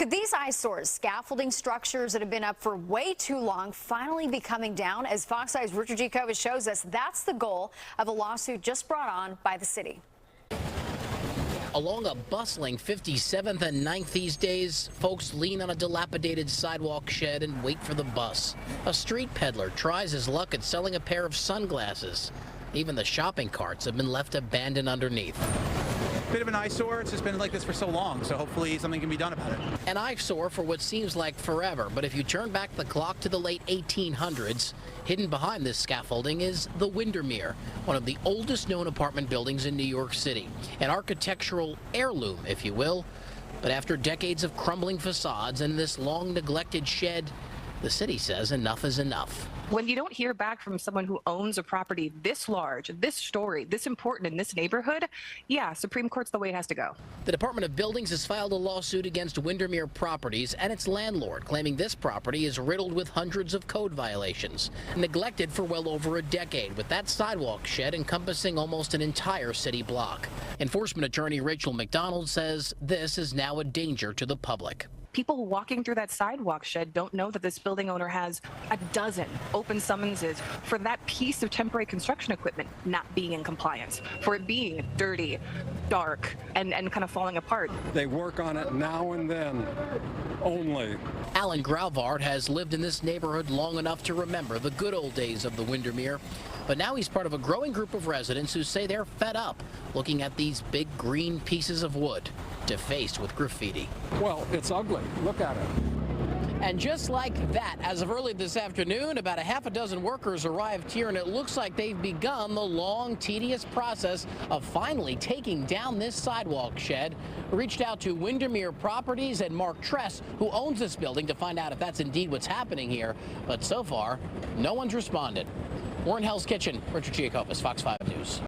Could these eyesores, scaffolding structures that have been up for way too long, finally be coming down? As Fox Eye's Richard Giacovas shows us, that's the goal of a lawsuit just brought on by the city. Along a bustling 57th and 9th these days, folks lean on a dilapidated sidewalk shed and wait for the bus. A street peddler tries his luck at selling a pair of sunglasses. Even the shopping carts have been left abandoned underneath. Bit of an eyesore. It's just been like this for so long, so hopefully something can be done about it. An eyesore for what seems like forever, but if you turn back the clock to the late 1800s, hidden behind this scaffolding is the Windermere, one of the oldest known apartment buildings in New York City. An architectural heirloom, if you will. But after decades of crumbling facades and this long neglected shed, the city says enough is enough. When you don't hear back from someone who owns a property this large, this storied, this important in this neighborhood, yeah, Supreme Court's the way it has to go. The Department of Buildings has filed a lawsuit against Windermere Properties and its landlord, claiming this property is riddled with hundreds of code violations, neglected for well over a decade, with that sidewalk shed encompassing almost an entire city block. Enforcement attorney Rachel McDonald says this is now a danger to the public. People walking through that sidewalk shed don't know that this building owner has a dozen open summonses for that piece of temporary construction equipment not being in compliance, for it being dirty, dark, and kind of falling apart. They work on it now and then only. Alan Grauvard has lived in this neighborhood long enough to remember the good old days of the Windermere. But now he's part of a growing group of residents who say they're fed up looking at these big green pieces of wood defaced with graffiti. Well, it's ugly. Look at it. And just like that, as of early this afternoon, about a half a dozen workers arrived here, and it looks like they've begun the long, tedious process of finally taking down this sidewalk shed. We reached out to Windermere Properties and Mark Tress, who owns this building, to find out if that's indeed what's happening here. But so far, no one's responded. We're in Hell's Kitchen. Richard Giacovas, Fox 5 News.